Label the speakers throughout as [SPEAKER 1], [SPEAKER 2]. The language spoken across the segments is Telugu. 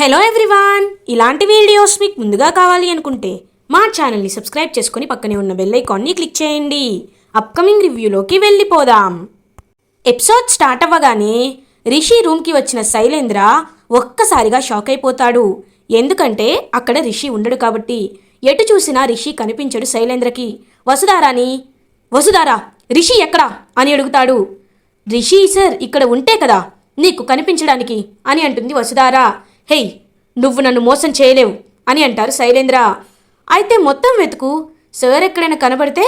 [SPEAKER 1] హలో ఎవ్రీవాన్, ఇలాంటి వీడియోస్ మీకు ముందుగా కావాలి అనుకుంటే మా ఛానల్ని సబ్స్క్రైబ్ చేసుకొని పక్కనే ఉన్న బెల్ ఐకాన్ని క్లిక్ చేయండి. అప్కమింగ్ రివ్యూలోకి వెళ్ళిపోదాం. ఎపిసోడ్ స్టార్ట్ అవ్వగానే రిషి రూమ్కి వచ్చిన శైలేంద్ర ఒక్కసారిగా షాక్ అయిపోతాడు. ఎందుకంటే అక్కడ రిషి ఉండడు కాబట్టి. ఎటు చూసినా రిషి కనిపించడు శైలేంద్రకి. వసుధారా రిషి ఎక్కడా అని అడుగుతాడు. రిషి సార్ ఇక్కడ ఉంటే కదా నీకు కనిపించడానికి అని అంటుంది వసుధారా. హేయ్, నువ్వు నన్ను మోసం చేయలేవు అని అంటారు శైలేంద్ర. అయితే మొత్తం వెతుకు, సార్ ఎక్కడైనా కనబడితే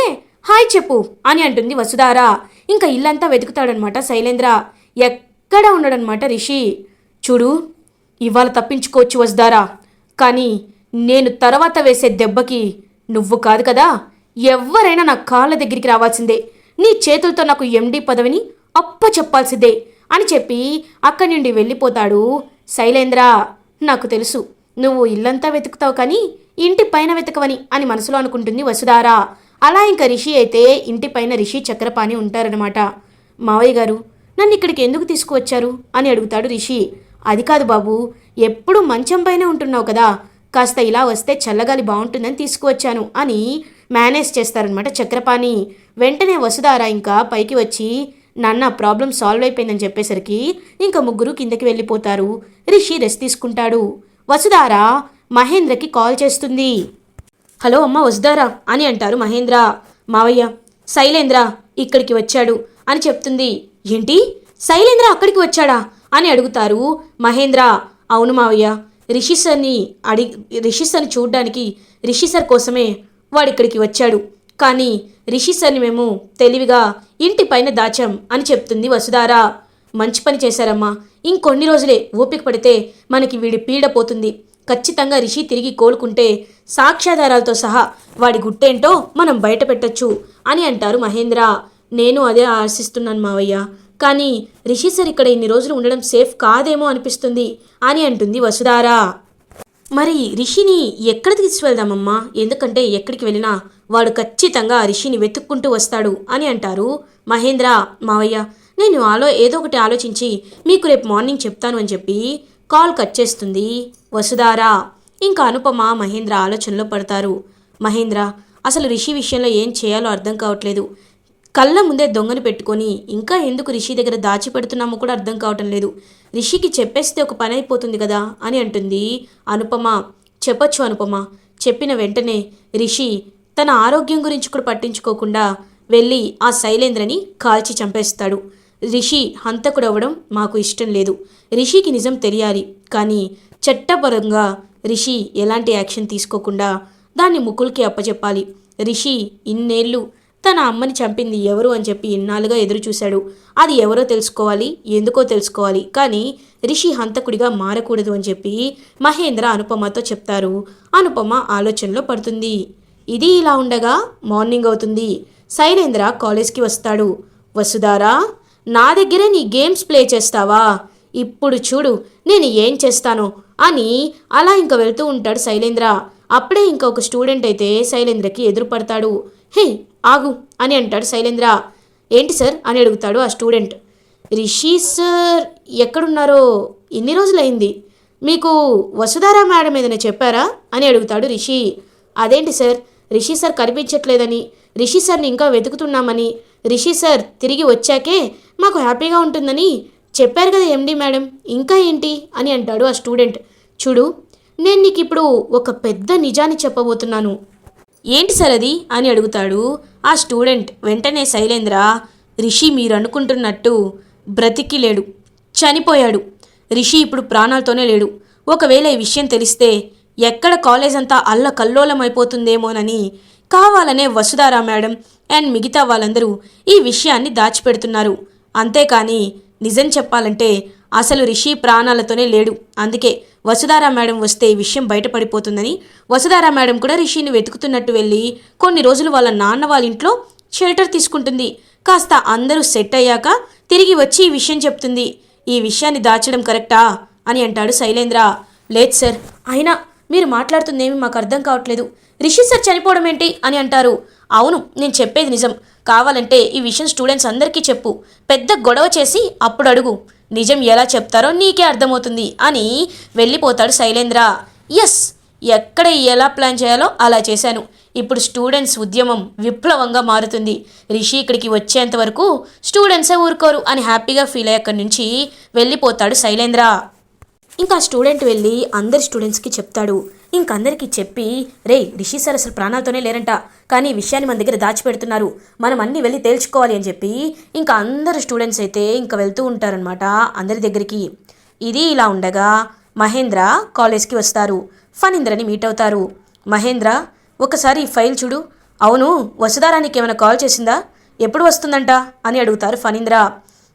[SPEAKER 1] హాయ్ చెప్పు అని అంటుంది వసుధారా. ఇంకా ఇల్లంతా వెతుకుతాడనమాట శైలేంద్ర. ఎక్కడ ఉండడనమాట రిషి. చూడు, ఇవాళ తప్పించుకోవచ్చు వసుధారా, కానీ నేను తర్వాత వేసే దెబ్బకి నువ్వు కాదు కదా, ఎవరైనా నా కాళ్ళ దగ్గరికి రావాల్సిందే. నీ చేతులతో నాకు ఎండి పదవిని చెప్పాల్సిందే అని చెప్పి అక్కడి నుండి వెళ్ళిపోతాడు శైలేంద్ర. నాకు తెలుసు నువ్వు ఇల్లంతా వెతుకుతావు కానీ ఇంటి పైన వెతకవని అని మనసులో అనుకుంటుంది వసుధారా. అలా ఇంకా రిషి అయితే ఇంటి పైన రిషి చక్రపాణి ఉంటారనమాట. మావయ్య గారు, నన్ను ఇక్కడికి ఎందుకు తీసుకువచ్చారు అని అడుగుతాడు రిషి. అది కాదు బాబు, ఎప్పుడు మంచం పైన ఉంటున్నావు కదా, కాస్త ఇలా వస్తే చల్లగాలి బాగుంటుందని తీసుకువచ్చాను అని మేనేజ్ చేస్తారనమాట చక్రపాణి. వెంటనే వసుధారా ఇంకా పైకి వచ్చి నాన్న ప్రాబ్లం సాల్వ్ అయిపోయిందని చెప్పేసరికి ఇంకా ముగ్గురు కిందకి వెళ్ళిపోతారు. రిషి రెస్ట్ తీసుకుంటాడు. వసుధారా మహేంద్రకి కాల్ చేస్తుంది. హలో అమ్మ వసుధారా అని అంటారు మహేంద్ర. మావయ్య, శైలేంద్ర ఇక్కడికి వచ్చాడు అని చెప్తుంది. ఏంటి, శైలేంద్ర అక్కడికి వచ్చాడా అని అడుగుతారు మహేంద్ర. అవును మావయ్య, రిషి సార్ని చూడ్డానికి రిషి సార్ కోసమే వాడిక్కడికి వచ్చాడు. కానీ రిషి సార్ని మేము తెలివిగా ఇంటి పైన దాచాం అని చెప్తుంది వసుధారా. మంచి పని చేశారమ్మా, ఇంకొన్ని రోజులే ఓపిక పడితే మనకి వీడి పీడ పోతుంది. ఖచ్చితంగా రిషి తిరిగి కోలుకుంటే సాక్ష్యాధారాలతో సహా వాడి గుట్టేంటో మనం బయట పెట్టచ్చు అని అంటారు మహేంద్ర. నేను అదే ఆశిస్తున్నాను మావయ్య, కానీ రిషి సార్ ఇక్కడ ఇన్ని రోజులు ఉండడం సేఫ్ కాదేమో అనిపిస్తుంది అని అంటుంది వసుధారా. మరి రిషిని ఎక్కడికి తీసుకువెళ్దామమ్మా, ఎందుకంటే ఎక్కడికి వెళ్ళినా వాడు ఖచ్చితంగా రిషిని వెతుక్కుంటూ వస్తాడు అని అంటారు మహేంద్ర. మావయ్య, నేను ఏదో ఒకటి ఆలోచించి మీకు రేపు మార్నింగ్ చెప్తాను అని చెప్పి కాల్ కట్ చేస్తుంది వసుధారా. ఇంకా అనుపమ మహేంద్ర ఆలోచనలో పడతారు. మహేంద్ర, అసలు రిషి విషయంలో ఏం చేయాలో అర్థం కావట్లేదు. కళ్ళ ముందే దొంగను పెట్టుకొని ఇంకా ఎందుకు రిషి దగ్గర దాచిపెడుతున్నామో కూడా అర్థం కావటం లేదు. రిషికి చెప్పేస్తే ఒక పని అయిపోతుంది కదా అని అంటుంది అనుపమ. చెప్పొచ్చు అనుపమ, చెప్పిన వెంటనే రిషి తన ఆరోగ్యం గురించి కూడా పట్టించుకోకుండా వెళ్ళి ఆ శైలేంద్రని కాల్చి చంపేస్తాడు. రిషి హంతకుడు అవ్వడం మాకు ఇష్టం లేదు. రిషికి నిజం తెలియాలి, కానీ చట్టపరంగా రిషి ఎలాంటి యాక్షన్ తీసుకోకుండా దాన్ని ముకుల్కి అప్పచెప్పాలి. రిషి ఇన్నేళ్ళు తన అమ్మని చంపింది ఎవరు అని చెప్పి ఇన్నాళ్ళుగా ఎదురు చూశాడు. అది ఎవరో తెలుసుకోవాలి, ఎందుకో తెలుసుకోవాలి, కానీ రిషి హంతకుడిగా మారకూడదు అని చెప్పి మహేంద్ర అనుపమతో చెప్తారు. అనుపమ ఆలోచనలో పడుతుంది. ఇది ఇలా ఉండగా మార్నింగ్ అవుతుంది. శైలేంద్ర కాలేజ్కి వస్తాడు. వసుధారా, నా దగ్గరే నీ గేమ్స్ ప్లే చేస్తావా, ఇప్పుడు చూడు నేను ఏం చేస్తానో అని అలా ఇంకా వెళ్తూ ఉంటాడు శైలేంద్ర. అప్పుడే ఇంకా ఒక స్టూడెంట్ అయితే శైలేంద్రకి ఎదురుపడతాడు. హే ఆగు అని అంటాడు శైలేంద్ర. ఏంటి సార్ అని అడుగుతాడు ఆ స్టూడెంట్. రిషి సార్ ఎక్కడున్నారో ఇన్ని రోజులైంది, మీకు వసుధారా మేడం ఏదైనా చెప్పారా అని అడుగుతాడు రిషి. అదేంటి సార్, రిషి సార్ కనిపించట్లేదని, రిషి సార్ని ఇంకా వెతుకుతున్నామని, రిషి సార్ తిరిగి వచ్చాకే మాకు హ్యాపీగా ఉంటుందని చెప్పారు కదా ఎండి మేడం, ఇంకా ఏంటి అని అంటాడు ఆ స్టూడెంట్. చూడు, నేను నీకు ఇప్పుడు ఒక పెద్ద నిజాన్ని చెప్పబోతున్నాను. ఏంటి సార్ అది అని అడుగుతాడు ఆ స్టూడెంట్. వెంటనే శైలేంద్ర, రిషి మీరు అనుకుంటున్నట్టు బ్రతికి లేడు, చనిపోయాడు. రిషి ఇప్పుడు ప్రాణాలతోనే లేడు. ఒకవేళ ఈ విషయం తెలిస్తే ఎక్కడ కాలేజ్ అంతా అల్లకల్లోలం అయిపోతుందేమోనని కావాలనే వసుధారా మేడం అండ్ మిగతా వాళ్ళందరూ ఈ విషయాన్ని దాచిపెడుతున్నారు. అంతేకాని నిజం చెప్పాలంటే అసలు రిషి ప్రాణాలతోనే లేడు. అందుకే వసుధారా మేడం వస్తే ఈ విషయం బయటపడిపోతుందని వసుధారా మేడం కూడా రిషిని వెతుకుతున్నట్టు వెళ్ళి కొన్ని రోజులు వాళ్ళ నాన్న వాళ్ళ ఇంట్లో షెల్టర్ తీసుకుంటుంది. కాస్త అందరూ సెట్ అయ్యాక తిరిగి వచ్చి ఈ విషయం చెప్తుంది. ఈ విషయాన్ని దాచడం కరెక్టా అని అంటాడు శైలేంద్ర. లేదు సార్, అయినా మీరు మాట్లాడుతుందేమి మాకు అర్థం కావట్లేదు. రిషి సార్ చనిపోవడం ఏంటి అని అంటారు. అవును, నేను చెప్పేది నిజం. కావాలంటే ఈ విషయం స్టూడెంట్స్ అందరికీ చెప్పు. పెద్ద గొడవ చేసి అప్పుడు అడుగు. నిజం ఎలా చెప్తారో నీకే అర్థమవుతుంది అని వెళ్ళిపోతాడు శైలేంద్ర. ఎస్, ఎక్కడ ఎలా ప్లాన్ చేయాలో అలా చేశాను. ఇప్పుడు స్టూడెంట్స్ ఉద్యమం విప్లవంగా మారుతుంది. రిషి ఇక్కడికి వచ్చేంత వరకు స్టూడెంట్సే ఊరుకోరు అని హ్యాపీగా ఫీల్ అయ్యి అక్కడి నుంచి వెళ్ళిపోతాడు శైలేంద్ర. ఇంకా స్టూడెంట్ వెళ్ళి అందరి స్టూడెంట్స్కి చెప్తాడు. ఇంకందరికీ చెప్పి, రే రిషి సార్ అసలు ప్రాణాలతోనే లేరంట, కానీ ఈ విషయాన్ని మన దగ్గర దాచిపెడుతున్నారు, మనం అన్నీ వెళ్ళి తేల్చుకోవాలి అని చెప్పి ఇంకా అందరు స్టూడెంట్స్ అయితే ఇంకా వెళ్తూ ఉంటారనమాట అందరి దగ్గరికి. ఇది ఇలా ఉండగా మహేంద్ర కాలేజ్కి వస్తారు. ఫణీంద్రని మీట్ అవుతారు. మహేంద్ర, ఒకసారి ఈ ఫైల్ చూడు. అవును, వసుధారానికి ఏమైనా కాల్ చేసిందా? ఎప్పుడు వస్తుందంట అని అడుగుతారు ఫణీంద్ర.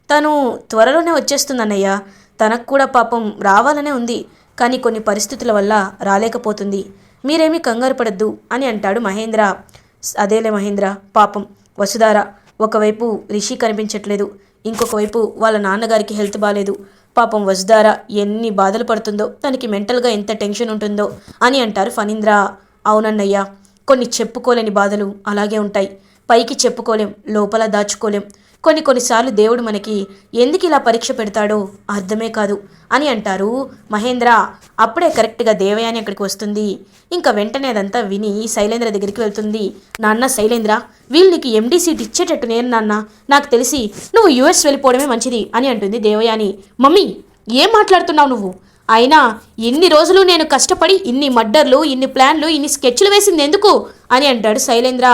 [SPEAKER 1] తను త్వరలోనే వచ్చేస్తుందన్నయ్య. తనకు కూడా పాపం రావాలనే ఉంది, కానీ కొన్ని పరిస్థితుల వల్ల రాలేకపోతుంది. మీరేమీ కంగారు పడద్దు అని అంటాడు మహేంద్ర. అదేలే మహేంద్ర, పాపం వసుధార ఒకవైపు రిషి కనిపించట్లేదు, ఇంకొక వైపు వాళ్ళ నాన్నగారికి హెల్త్ బాగాలేదు. పాపం వసుధార ఎన్ని బాధలు పడుతుందో, తనకి మెంటల్గా ఎంత టెన్షన్ ఉంటుందో అని అంటారు ఫణీంద్ర. అవునన్నయ్య, కొన్ని చెప్పుకోలేని బాధలు అలాగే ఉంటాయి. పైకి చెప్పుకోలేం, లోపల దాచుకోలేం. కొన్నిసార్లు దేవుడు మనకి ఎందుకు ఇలా పరీక్ష పెడతాడో అర్థమే కాదు అని అంటారు మహేంద్ర. అప్పుడే కరెక్ట్గా దేవయాని అక్కడికి వస్తుంది. ఇంకా వెంటనే అదంతా విని శైలేంద్ర దగ్గరికి వెళ్తుంది. నాన్న శైలేంద్ర, వీళ్ళు నీకు ఎండీ సీట్ ఇచ్చేటట్టు నేను నాన్న, నాకు తెలిసి నువ్వు యుఎస్ వెళ్ళిపోవడమే మంచిది అని అంటుంది దేవయాని. మమ్మీ, ఏం మాట్లాడుతున్నావు నువ్వు? అయినా ఇన్ని రోజులు నేను కష్టపడి ఇన్ని మర్డర్లు, ఇన్ని ప్లాన్లు, ఇన్ని స్కెచ్లు వేసింది ఎందుకు అని అంటాడు శైలేంద్ర.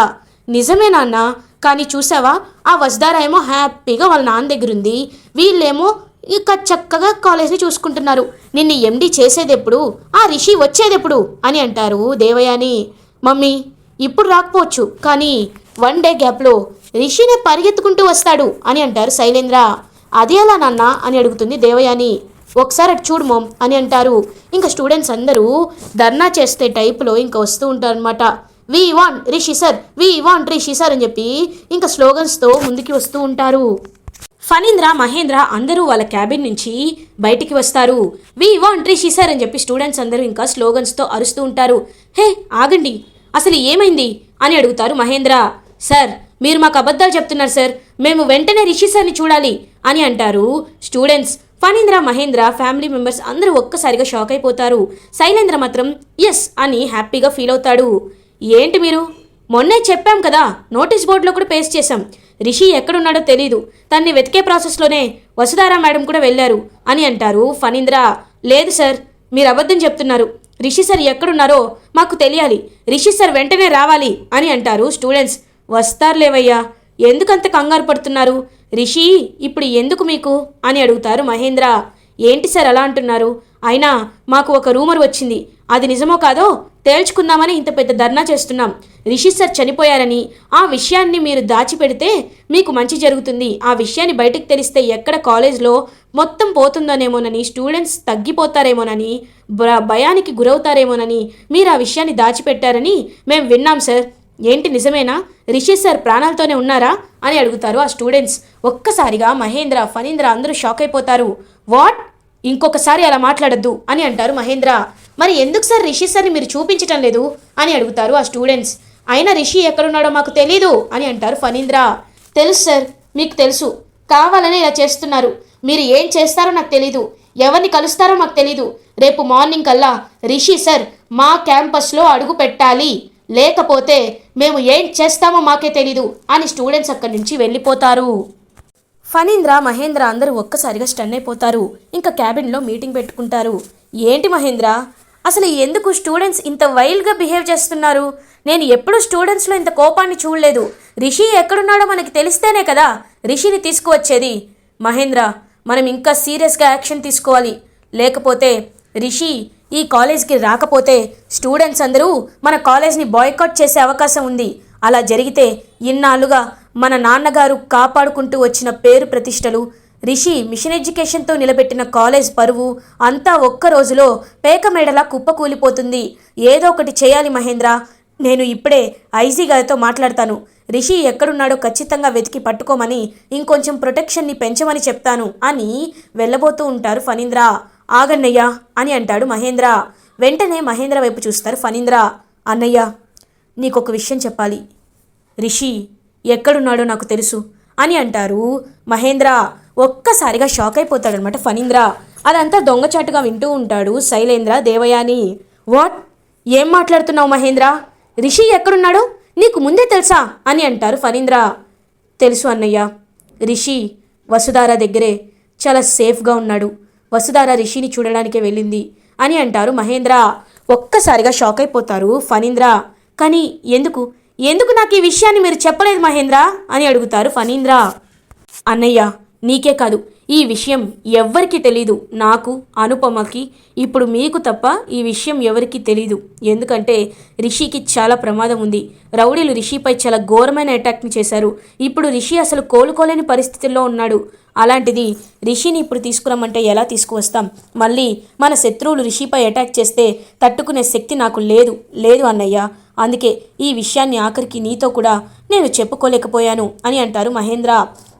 [SPEAKER 1] నిజమే నాన్న, కానీ చూసావా, ఆ వసుధార ఏమో హ్యాపీగా వాళ్ళ నాన్న దగ్గర ఉంది, వీళ్ళేమో ఇక చక్కగా కాలేజ్ని చూసుకుంటున్నారు. నిన్ను ఎండీ చేసేదెప్పుడు, ఆ రిషి వచ్చేదెప్పుడు అని అంటారు దేవయాని. మమ్మీ, ఇప్పుడు రాకపోవచ్చు, కానీ 1 డే గ్యాప్లో రిషినే పరిగెత్తుకుంటూ వస్తాడు అని అంటారు శైలేంద్ర. అదే అలా నాన్న అని అడుగుతుంది దేవయాని. ఒకసారి అటు చూడు మోమ్ అని అంటారు. ఇంకా స్టూడెంట్స్ అందరూ ధర్నా చేస్తే టైప్లో ఇంకా వస్తూ ఉంటారనమాట. We want Rishi sir, we want Rishi sir అని చెప్పి ఇంకా స్లోగన్స్తో ముందుకి వస్తూ ఉంటారు. ఫణీంద్ర, మహేంద్ర అందరూ వాళ్ళ క్యాబిన్ నుంచి బయటికి వస్తారు. వి వాంట్ రిషి సార్ అని చెప్పి స్టూడెంట్స్ అందరూ ఇంకా స్లోగన్స్తో అరుస్తూ ఉంటారు. హే ఆగండి, అసలు ఏమైంది అని అడుగుతారు మహేంద్ర. సార్, మీరు మాకు అబద్ధాలు చెప్తున్నారు సార్, మేము వెంటనే రిషి సార్ని చూడాలి అని అంటారు students. Phanindra, Mahendra family members అందరూ ఒక్కసారిగా షాక్ అయిపోతారు. శైలేంద్ర మాత్రం ఎస్ అని హ్యాపీగా ఫీల్ అవుతాడు. ఏంటి మీరు, మొన్నే చెప్పాం కదా, నోటీస్ బోర్డులో కూడా పేస్ట్ చేశాం, రిషి ఎక్కడున్నాడో తెలీదు, తన్ని వెతికే ప్రాసెస్లోనే వసుధారా మేడం కూడా వెళ్ళారు అని అంటారు ఫణీంద్ర. లేదు సార్, మీరు అబద్ధం చెప్తున్నారు, రిషి సార్ ఎక్కడున్నారో మాకు తెలియాలి, రిషి సార్ వెంటనే రావాలి అని అంటారు స్టూడెంట్స్. వస్తారులేవయ్యా, ఎందుకంత కంగారు పడుతున్నారు, రిషి ఇప్పుడు ఎందుకు మీకు అని అడుగుతారు మహేంద్ర. ఏంటి సార్ అలా అంటున్నారు? అయినా మాకు ఒక రూమర్ వచ్చింది, అది నిజమో కాదో తేల్చుకుందామని ఇంత పెద్ద ధర్నా చేస్తున్నాం. రిషి సార్ చనిపోయారని, ఆ విషయాన్ని మీరు దాచిపెడితే మీకు మంచి జరుగుతుంది, ఆ విషయాన్ని బయటకు తెలిస్తే ఎక్కడ కాలేజ్లో మొత్తం పోతుందోనేమోనని, స్టూడెంట్స్ తగ్గిపోతారేమోనని, భయానికి గురవుతారేమోనని మీరు ఆ విషయాన్ని దాచిపెట్టారని మేము విన్నాం సార్. ఏంటి నిజమేనా? రిషి సార్ ప్రాణాలతోనే ఉన్నారా అని అడుగుతారు ఆ స్టూడెంట్స్. ఒక్కసారిగా మహేంద్ర, ఫణీంద్ర అందరూ షాక్ అయిపోతారు. వాట్, ఇంకొకసారి అలా మాట్లాడద్దు అని అంటారు మహేంద్ర. మరి ఎందుకు సార్ రిషి సార్ని మీరు చూపించటం లేదు అని అడుగుతారు ఆ స్టూడెంట్స్. అయినా రిషి ఎక్కడున్నాడో మాకు తెలీదు అని అంటారు ఫణీంద్ర. తెలుసు సార్, మీకు తెలుసు, కావాలని ఇలా చేస్తున్నారు, మీరు ఏం చేస్తారో నాకు తెలీదు, ఎవరిని కలుస్తారో మాకు తెలీదు, రేపు మార్నింగ్ కల్లా రిషి సార్ మా క్యాంపస్లో అడుగు పెట్టాలి, లేకపోతే మేము ఏం చేస్తామో మాకే తెలీదు అని స్టూడెంట్స్ అక్కడి నుంచి వెళ్ళిపోతారు. ఫణీంద్ర, మహేంద్ర అందరూ ఒక్కసారిగా స్టన్ అయిపోతారు. ఇంకా క్యాబిన్లో మీటింగ్ పెట్టుకుంటారు. ఏంటి మహేంద్ర, అసలు ఎందుకు స్టూడెంట్స్ ఇంత వైల్డ్గా బిహేవ్ చేస్తున్నారు? నేను ఎప్పుడూ స్టూడెంట్స్లో ఇంత కోపాన్ని చూడలేదు. రిషి ఎక్కడున్నాడో మనకి తెలిస్తేనే కదా రిషిని తీసుకువచ్చేది. మహేంద్ర, మనం ఇంకా సీరియస్గా యాక్షన్ తీసుకోవాలి, లేకపోతే రిషి ఈ కాలేజ్కి రాకపోతే స్టూడెంట్స్ అందరూ మన కాలేజ్ని బాయ్కాట్ చేసే అవకాశం ఉంది. అలా జరిగితే ఇన్నాళ్ళుగా మన నాన్నగారు కాపాడుకుంటూ వచ్చిన పేరు ప్రతిష్టలు, రిషి మిషన్ ఎడ్యుకేషన్తో నిలబెట్టిన కాలేజ్ పరువు అంతా ఒక్క రోజులో పేకమేడలా కుప్పకూలిపోతుంది. ఏదో ఒకటి చేయాలి మహేంద్ర. నేను ఇప్పుడే ఐజీ గారితో మాట్లాడతాను, రిషి ఎక్కడున్నాడో ఖచ్చితంగా వెతికి పట్టుకోమని, ఇంకొంచెం ప్రొటెక్షన్ని పెంచమని చెప్తాను అని వెళ్ళబోతూ ఉంటారు ఫణీంద్ర. ఆగన్నయ్యా అని అంటాడు మహేంద్ర. వెంటనే మహేంద్ర వైపు చూస్తారు ఫణీంద్ర. అన్నయ్య, నీకొక విషయం చెప్పాలి. రిషి ఎక్కడున్నాడో నాకు తెలుసు అని అంటారు మహేంద్ర. ఒక్కసారిగా షాక్ అయిపోతాడనమాట ఫణీంద్ర. అదంతా దొంగచాటుగా వింటూ ఉంటాడు శైలేంద్ర దేవయాని. వాట్, ఏం మాట్లాడుతున్నావు మహేంద్ర? రిషి ఎక్కడున్నాడు నీకు ముందే తెలుసా అని అంటారు ఫణీంద్ర. తెలుసు అన్నయ్య, రిషి వసుధార దగ్గరే చాలా సేఫ్గా ఉన్నాడు. వసుధార రిషిని చూడడానికే వెళ్ళింది అని అంటారు మహేంద్ర. ఒక్కసారిగా షాక్ అయిపోతారు ఫణీంద్ర. కానీ ఎందుకు ఎందుకు నాకు ఈ విషయాన్ని మీరు చెప్పలేదు మహేంద్ర అని అడుగుతారు ఫణీంద్ర. అన్నయ్య, నీకే కాదు, ఈ విషయం ఎవ్వరికీ తెలీదు. నాకు, అనుపమకి, ఇప్పుడు మీకు తప్ప ఈ విషయం ఎవరికీ తెలీదు. ఎందుకంటే రిషికి చాలా ప్రమాదం ఉంది. రౌడీలు రిషిపై చాలా ఘోరమైన అటాక్ని చేశారు. ఇప్పుడు రిషి అసలు కోలుకోలేని పరిస్థితుల్లో ఉన్నాడు. అలాంటిది రిషిని ఇప్పుడు తీసుకురమ్మంటే ఎలా తీసుకువస్తాం? మళ్ళీ మన శత్రువులు రిషిపై అటాక్ చేస్తే తట్టుకునే శక్తి నాకు లేదు అన్నయ్య. అందుకే ఈ విషయాన్ని ఆఖరికి నీతో కూడా నేను చెప్పుకోలేకపోయాను అని అంటారు మహేంద్ర.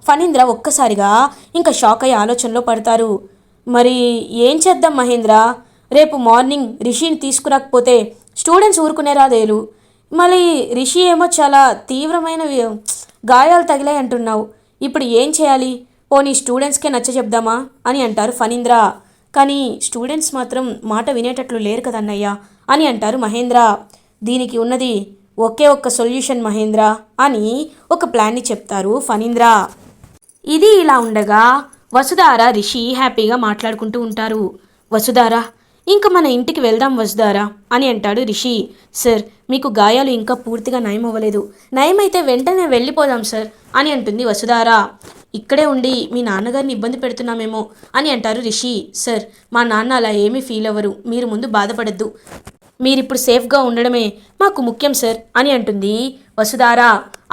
[SPEAKER 1] ఫణీంద్ర ఒక్కసారిగా ఇంకా షాక్ అయ్యే ఆలోచనలో పడతారు. మరి ఏం చేద్దాం మహేంద్ర? రేపు మార్నింగ్ రిషిని తీసుకురాకపోతే స్టూడెంట్స్ ఊరుకునేరాదేలు. మళ్ళీ రిషి ఏమో చాలా తీవ్రమైన గాయాలు తగిలాయి అంటున్నావు. ఇప్పుడు ఏం చేయాలి? పోనీ స్టూడెంట్స్కే నచ్చ చెప్దామా అని అంటారు ఫణీంద్ర. కానీ స్టూడెంట్స్ మాత్రం మాట వినేటట్లు లేరు కదన్నయ్య అని అంటారు మహేంద్ర. దీనికి ఉన్నది ఒకే ఒక్క సొల్యూషన్ మహేంద్ర అని ఒక ప్లాన్ని చెప్తారు ఫణీంద్ర. ఇది ఇలా ఉండగా వసుధార రిషి హ్యాపీగా మాట్లాడుకుంటూ ఉంటారు. వసుధార, ఇంక మన ఇంటికి వెళ్దాం వసుధార అని అంటాడు రిషి. సార్, మీకు గాయాలు ఇంకా పూర్తిగా నయం అవ్వలేదు. నయమైతే వెంటనే వెళ్ళిపోదాం సార్ అని అంటుంది వసుధార. ఇక్కడే ఉండి మీ నాన్నగారిని ఇబ్బంది పెడుతున్నామేమో అని అంటారు రిషి. సార్, మా నాన్న అలా ఏమీ ఫీల్ అవ్వరు, మీరు ముందు బాధపడద్దు. మీరిప్పుడు సేఫ్గా ఉండడమే మాకు ముఖ్యం సార్ అని అంటుంది వసుధార.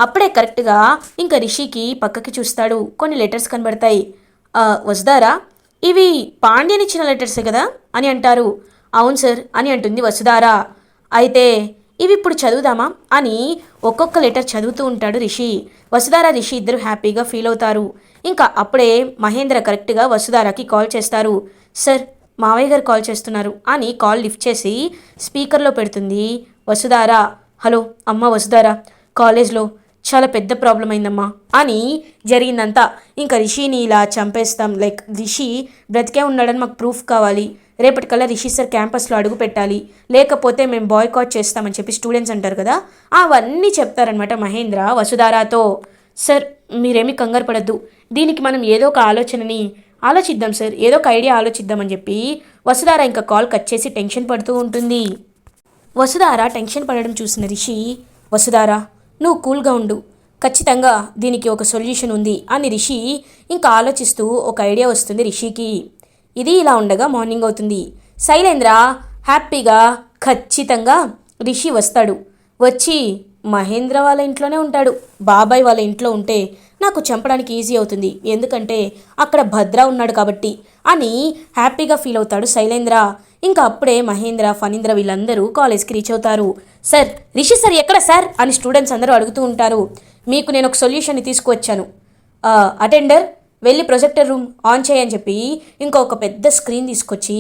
[SPEAKER 1] అప్పుడే కరెక్ట్గా ఇంకా రిషికి పక్కకి చూస్తాడు. కొన్ని లెటర్స్ కనబడతాయి. వసుధార, ఇవి పాండ్యన్ ఇచ్చిన లెటర్సే కదా అని అంటారు. అవును సార్ అని అంటుంది వసుధార. అయితే ఇవి ఇప్పుడు చదువుదామా అని ఒక్కొక్క లెటర్ చదువుతూ ఉంటాడు రిషి. వసుధార రిషి ఇద్దరు హ్యాపీగా ఫీల్ అవుతారు. ఇంకా అప్పుడే మహేంద్ర కరెక్ట్గా వసుధారకి కాల్ చేస్తారు. సార్, మావయ్య గారు కాల్ చేస్తున్నారు అని కాల్ లిఫ్ట్ చేసి స్పీకర్లో పెడుతుంది వసుధార. హలో అమ్మ వసుధార, కాలేజ్లో చాలా పెద్ద ప్రాబ్లం అయిందమ్మా అని జరిగిందంతా. ఇంకా రిషిని ఇలా చంపేస్తాం, లైక్ రిషి బ్రతికే ఉన్నాడని మాకు ప్రూఫ్ కావాలి. రేపటికల్లా రిషి సార్ క్యాంపస్లో అడుగు పెట్టాలి, లేకపోతే మేము బాయ్కాట్ చేస్తామని చెప్పి స్టూడెంట్స్ అంటారు కదా, అవన్నీ చెప్తారనమాట మహేంద్ర వసుధారతో. సార్, మీరేమీ కంగారు పడద్దు, దీనికి మనం ఏదో ఒక ఆలోచిద్దాం సార్, ఏదో ఒక ఐడియా ఆలోచిద్దామని చెప్పి వసుధార ఇంకా కాల్ కట్ చేసి టెన్షన్ పడుతూ ఉంటుంది. వసుధార టెన్షన్ పడడం చూసిన రిషి, వసుధార నువ్వు కూల్గా ఉండు, ఖచ్చితంగా దీనికి ఒక సొల్యూషన్ ఉంది అని రిషి ఇంకా ఆలోచిస్తూ ఒక ఐడియా వస్తుంది రిషికి. ఇది ఇలా ఉండగా మార్నింగ్ అవుతుంది. శైలేంద్ర హ్యాపీగా ఖచ్చితంగా రిషి వస్తాడు. వచ్చి మహేంద్ర వాళ్ళ ఇంట్లోనే ఉంటాడు. బాబాయ్ వాళ్ళ ఇంట్లో ఉంటే నాకు చంపడానికి ఈజీ అవుతుంది, ఎందుకంటే అక్కడ భద్ర ఉన్నాడు కాబట్టి అని హ్యాపీగా ఫీల్ అవుతాడు శైలేంద్ర. ఇంకా అప్పుడే మహేంద్ర, ఫణీంద్ర వీళ్ళందరూ కాలేజ్కి రీచ్ అవుతారు. సార్, రిషి సార్ ఎక్కడ సార్ అని స్టూడెంట్స్ అందరూ అడుగుతూ ఉంటారు. మీకు నేను ఒక సొల్యూషన్ని తీసుకువచ్చాను, అటెండర్ వెళ్ళి ప్రొజెక్టర్ రూమ్ ఆన్ చేయని చెప్పి ఇంకొక పెద్ద స్క్రీన్ తీసుకొచ్చి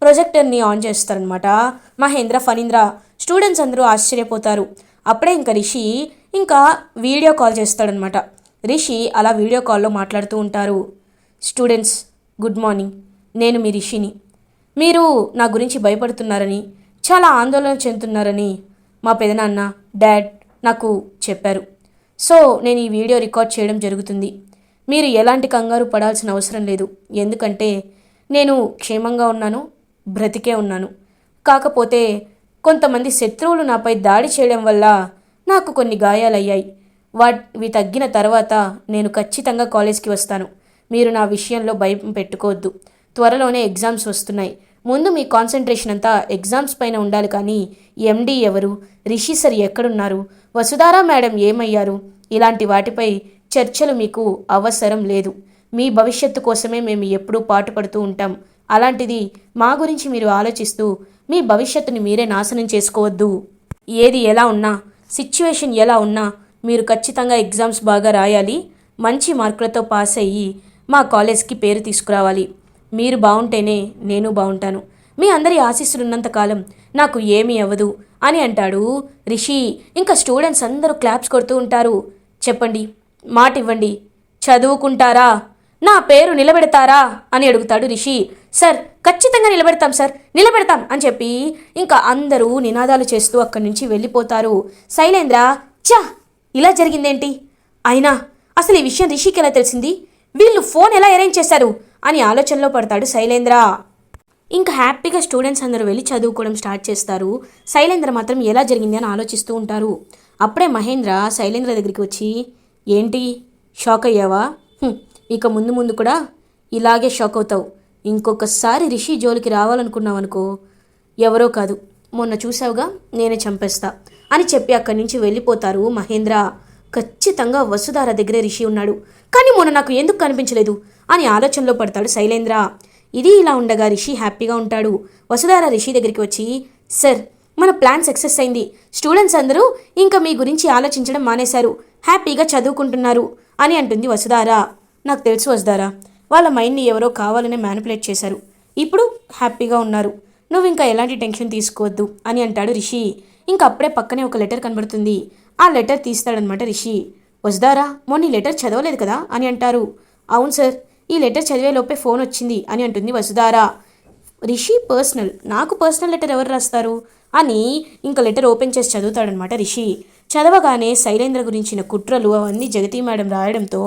[SPEAKER 1] ప్రొజెక్టర్ని ఆన్ చేస్తారనమాట మహేంద్ర, ఫణీంద్ర. స్టూడెంట్స్ అందరూ ఆశ్చర్యపోతారు. అప్పుడే ఇంకా రిషి ఇంకా వీడియో కాల్ చేస్తాడనమాట. రిషి అలా వీడియో కాల్లో మాట్లాడుతూ ఉంటారు. స్టూడెంట్స్, గుడ్ మార్నింగ్, నేను మీ రిషిని. మీరు నా గురించి భయపడుతున్నారని, చాలా ఆందోళన చెందుతున్నారని మా పెదనాన్న, డాడ్ నాకు చెప్పారు. సో నేను ఈ వీడియో రికార్డ్ చేయడం జరుగుతుంది. మీరు ఎలాంటి కంగారు పడాల్సిన అవసరం లేదు, ఎందుకంటే నేను క్షేమంగా ఉన్నాను, బ్రతికే ఉన్నాను. కాకపోతే కొంతమంది శత్రువులు నాపై దాడి చేయడం వల్ల నాకు కొన్ని గాయాలయ్యాయి. వాటివి తగ్గిన తర్వాత నేను ఖచ్చితంగా కాలేజ్కి వస్తాను. మీరు నా విషయంలో భయం పెట్టుకోవద్దు. త్వరలోనే ఎగ్జామ్స్ వస్తున్నాయి. ముందు మీ కాన్సన్ట్రేషన్ అంతా ఎగ్జామ్స్ పైన ఉండాలి. కానీ ఎండి ఎవరు, రిషి సార్ ఎక్కడున్నారు, వసుధార మేడం ఏమయ్యారు, ఇలాంటి వాటిపై చర్చలు మీకు అవసరం లేదు. మీ భవిష్యత్తు కోసమే మేము ఎప్పుడూ పాటుపడుతూ ఉంటాం. అలాంటిది మా గురించి మీరు ఆలోచిస్తూ మీ భవిష్యత్తుని మీరే నాశనం చేసుకోవద్దు. ఏది ఎలా ఉన్నా, సిచ్యువేషన్ ఎలా ఉన్నా మీరు ఖచ్చితంగా ఎగ్జామ్స్ బాగా రాయాలి, మంచి మార్కులతో పాస్ అయ్యి మా కాలేజ్కి పేరు తీసుకురావాలి. మీరు బాగుంటేనే నేను బాగుంటాను. మీ అందరి ఆశీస్సులు ఉన్నంతకాలం నాకు ఏమీ అవ్వదు అని అంటాడు రిషి. ఇంకా స్టూడెంట్స్ అందరూ క్లాప్స్ కొడుతూ ఉంటారు. చెప్పండి, మాట ఇవ్వండి, చదువుకుంటారా, నా పేరు నిలబెడతారా అని అడుగుతాడు రిషి. సార్ ఖచ్చితంగా నిలబెడతాం సార్, నిలబెడతాం అని చెప్పి ఇంకా అందరూ నినాదాలు చేస్తూ అక్కడి నుంచి వెళ్ళిపోతారు. శైలేంద్ర, చా ఇలా జరిగిందేంటి, అయినా అసలు ఈ విషయం రిషికి ఎలా తెలిసింది, వీళ్ళు ఫోన్ ఎలా అరేంజ్ చేశారు అని ఆలోచనలో పడతాడు శైలేంద్ర. ఇంకా హ్యాపీగా స్టూడెంట్స్ అందరూ వెళ్ళి చదువుకోవడం స్టార్ట్ చేస్తారు. శైలేంద్ర మాత్రం ఎలా జరిగింది అని ఆలోచిస్తూ ఉంటారు. అప్పుడే మహేంద్ర శైలేంద్ర దగ్గరికి వచ్చి, ఏంటి షాక్ అయ్యావా? ఇక ముందు ముందు కూడా ఇలాగే షాక్ అవుతావు. ఇంకొకసారి రిషి జోలికి రావాలనుకున్నావు అనుకో, ఎవరో కాదు, మొన్న చూసావుగా, నేనే చంపేస్తా అని చెప్పి అక్కడి నుంచి వెళ్ళిపోతారు మహేంద్ర. ఖచ్చితంగా వసుధార దగ్గరే రిషి ఉన్నాడు, కానీ మొన్న నాకు ఎందుకు కనిపించలేదు అని ఆలోచనలో పడతాడు శైలేంద్ర. ఇది ఇలా ఉండగా రిషి హ్యాపీగా ఉంటాడు. వసుధార రిషి దగ్గరికి వచ్చి, సార్ మన ప్లాన్ సక్సెస్ అయింది, స్టూడెంట్స్ అందరూ ఇంకా మీ గురించి ఆలోచించడం మానేశారు, హ్యాపీగా చదువుకుంటున్నారు అని అంటుంది వసుధార. నాకు తెలుసు వసుధార, వాళ్ళ మైండ్ని ఎవరో కావాలనే మ్యానిపులేట్ చేశారు, ఇప్పుడు హ్యాపీగా ఉన్నారు, నువ్వు ఇంకా ఎలాంటి టెన్షన్ తీసుకోవద్దు అని అంటాడు రిషి. ఇంకా అప్పుడే పక్కనే ఒక లెటర్ కనబడుతుంది. ఆ లెటర్ తీస్తాడనమాట రిషి. వసుధార, మొన్న ఈ లెటర్ చదవలేదు కదా అని అంటారు. అవును సార్, ఈ లెటర్ చదివే లోపే ఫోన్ వచ్చింది అని అంటుంది వసుధార. రిషి పర్సనల్, నాకు పర్సనల్ లెటర్ ఎవరు రాస్తారు అని ఇంకా లెటర్ ఓపెన్ చేసి చదువుతాడనమాట రిషి. చదవగానే శైలేంద్ర గురించిన కుట్రలు అవన్నీ జగతి మేడం రాయడంతో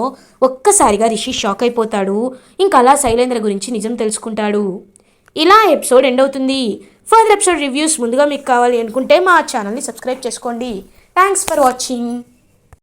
[SPEAKER 1] ఒక్కసారిగా రిషి షాక్ అయిపోతాడు. ఇంకా అలా శైలేంద్ర గురించి నిజం తెలుసుకుంటాడు. ఇలా ఎపిసోడ్ ఎండ్ అవుతుంది. ఫర్దర్ ఎపిసోడ్ రివ్యూస్ ముందుగా మీకు కావాలి అనుకుంటే మా ఛానల్ని సబ్స్క్రైబ్ చేసుకోండి. Thanks for watching.